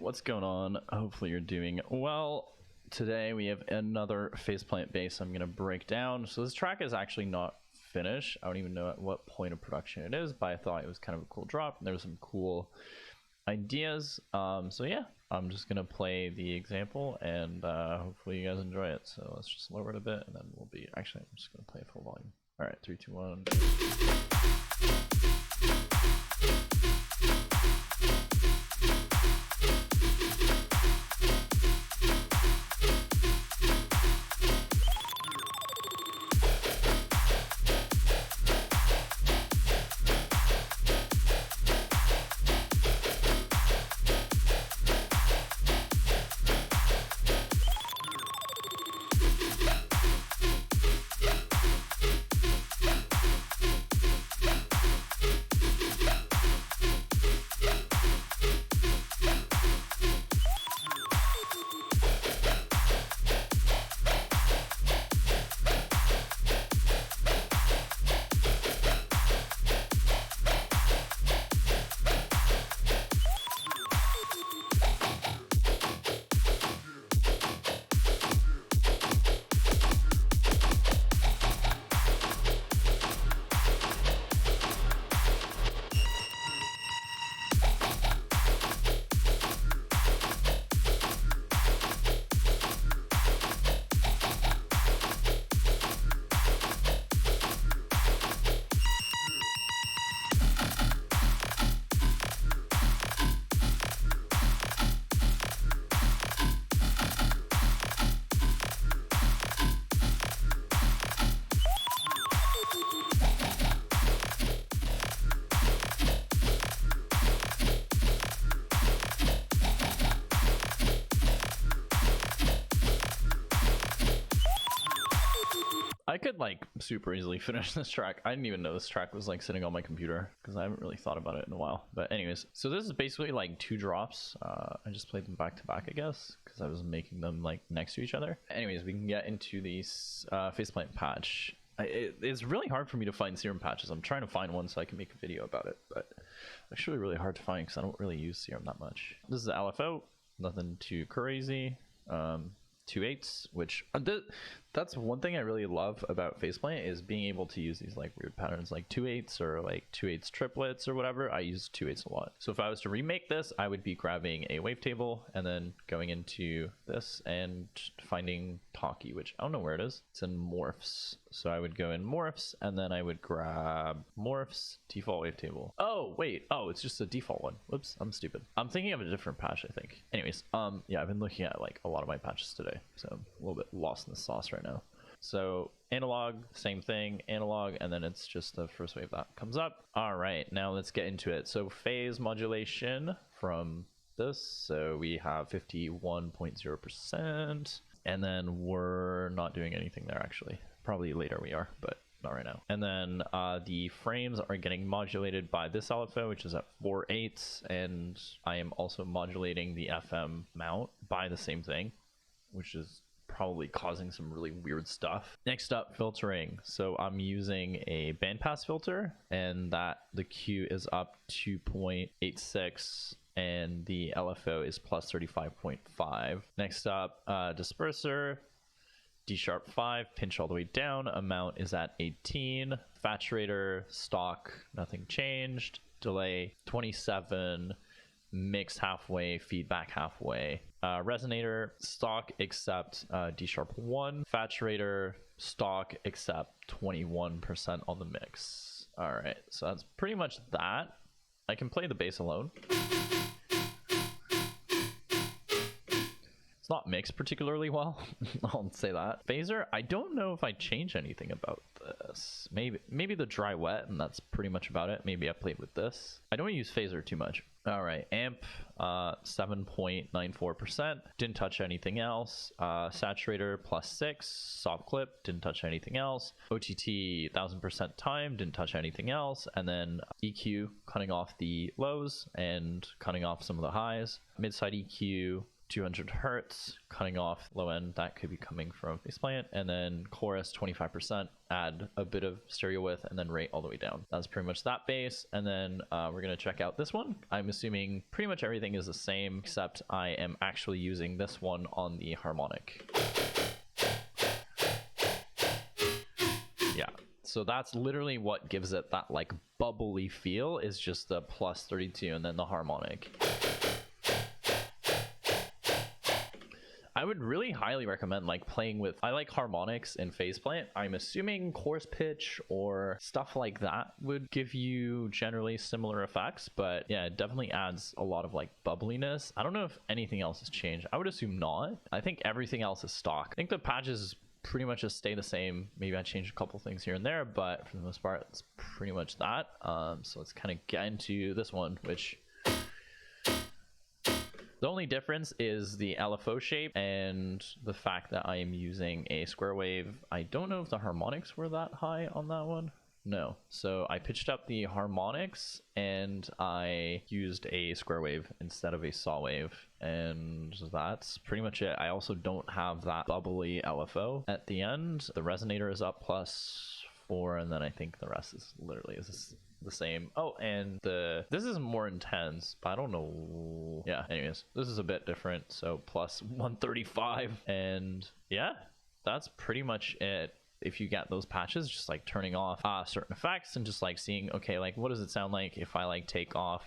what's going on? Hopefully you're doing well. Today we have another faceplant bass I'm going to break down. So this track is actually not finished. I don't even know at what point of production it is, but I thought it was kind of a cool drop and there was some cool ideas. So yeah, I'm just going to play the example and hopefully you guys enjoy it. So let's just lower it a bit and then we'll be, actually I'm just going to play full volume. All right, 3, 2, 1. I could like super easily finish this track. I didn't even know this track was like sitting on my computer because I haven't really thought about it in a while. But anyways, so this is basically like 2 drops. I just played them back to back, I guess, because I was making them like next to each other. Anyways, we can get into these faceplant patch. It's really hard for me to find serum patches. I'm trying to find one so I can make a video about it, but actually really hard to find because I don't really use serum that much. This is the LFO, nothing too crazy. 2/8, which that's one thing I really love about faceplant is being able to use these like weird patterns like 2/8 or like 2/8 triplets or whatever. I use 2/8 a lot. So if I was to remake this, I would be grabbing a wavetable and then going into this and finding Talkie, which I don't know where it is. It's in morphs. So I would go in morphs and then I would grab morphs, default wavetable. Oh wait, oh it's just a default one. Whoops, I'm stupid. I'm thinking of a different patch, I think. Anyways, yeah, I've been looking at like a lot of my patches today, so I'm a little bit lost in the sauce right now. So analog, same thing, analog, and then it's just the first wave that comes up. All right, now let's get into it. So phase modulation from this, so we have 51.0%, and then we're not doing anything there actually. Probably later we are, but not right now. And then the frames are getting modulated by this LFO, which is at 4/8, and I am also modulating the FM mount by the same thing, which is probably causing some really weird stuff. Next up, filtering. So I'm using a bandpass filter, and that the Q is up 2.86 and the LFO is plus 35.5. Next up, disperser, D#5, pinch all the way down, amount is at 18, saturator, stock, nothing changed, delay 27, mix halfway, feedback halfway. Resonator, stock except D#1, saturator, stock except 21% on the mix. All right, so that's pretty much that. I can play the bass alone. It's not mixed particularly well, I'll say that. Phaser, I don't know if I change anything about this. Maybe the dry wet, and that's pretty much about it. Maybe I played with this. I don't use phaser too much. All right, amp, 7.94%, didn't touch anything else. Saturator +6, soft clip, didn't touch anything else. OTT, 1000% time, didn't touch anything else. And then EQ, cutting off the lows and cutting off some of the highs. Mid-side EQ, 200 hertz, cutting off low end that could be coming from bass plant, and then chorus 25%, add a bit of stereo width, and then rate all the way down. That's pretty much that bass. And then we're gonna check out this one. I'm assuming pretty much everything is the same, except I am actually using this one on the harmonic. Yeah. So that's literally what gives it that like bubbly feel, is just the plus 32 and then the harmonic. I would really highly recommend like playing with, I like harmonics and phase plant. I'm assuming chorus pitch or stuff like that would give you generally similar effects, but yeah, it definitely adds a lot of like bubbliness. I don't know if anything else has changed. I would assume not. I think everything else is stock. I think the patches pretty much just stay the same. Maybe I changed a couple things here and there, but for the most part, it's pretty much that. So let's kind of get into this one, which the only difference is the LFO shape and the fact that I am using a square wave. I don't know if the harmonics were that high on that one. No. So I pitched up the harmonics and I used a square wave instead of a saw wave. And that's pretty much it. I also don't have that bubbly LFO at the end. The resonator is up +4, and then I think the rest is literally the same. Oh, and this is more intense, but I don't know. Yeah, anyways, this is a bit different. So plus 135, and yeah, that's pretty much it. If you get those patches, just like turning off certain effects and just like seeing, okay, like what does it sound like if I like take off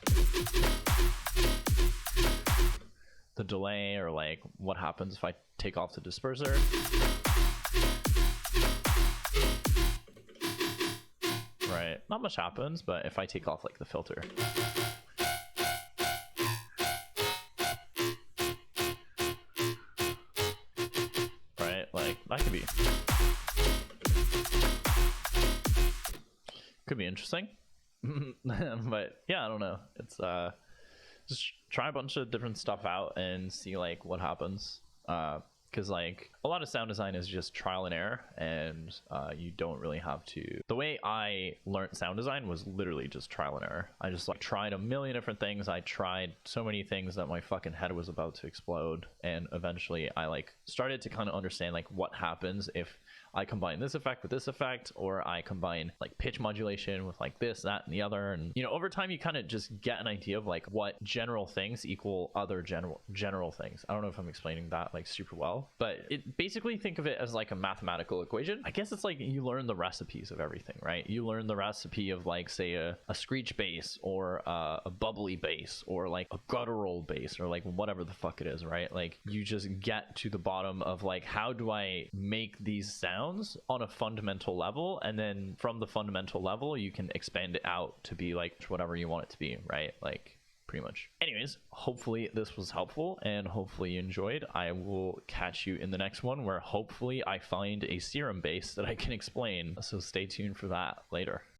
the delay, or like what happens if I take off the disperser. Right, not much happens, but if I take off like the filter, right, like that could be interesting. But yeah, I don't know, it's just try a bunch of different stuff out and see like what happens, because like a lot of sound design is just trial and error, and you don't really have to. The way I learned sound design was literally just trial and error. I just like tried a million different things. I tried so many things that my fucking head was about to explode, and eventually I like started to kind of understand like what happens if I combine this effect with this effect, or I combine like pitch modulation with like this, that, and the other. And you know, over time you kind of just get an idea of like what general things equal other general things. I don't know if I'm explaining that like super well, but it basically, think of it as like a mathematical equation. I guess it's like you learn the recipes of everything, right? You learn the recipe of like, say, a screech bass, or a bubbly bass, or like a guttural bass, or like whatever the fuck it is, right? Like you just get to the bottom of like, how do I make these sounds on a fundamental level, and then from the fundamental level you can expand it out to be like whatever you want it to be, right? Like pretty much. Anyways, hopefully this was helpful and hopefully you enjoyed. I will catch you in the next one, where hopefully I find a serum bass that I can explain, so stay tuned for that later.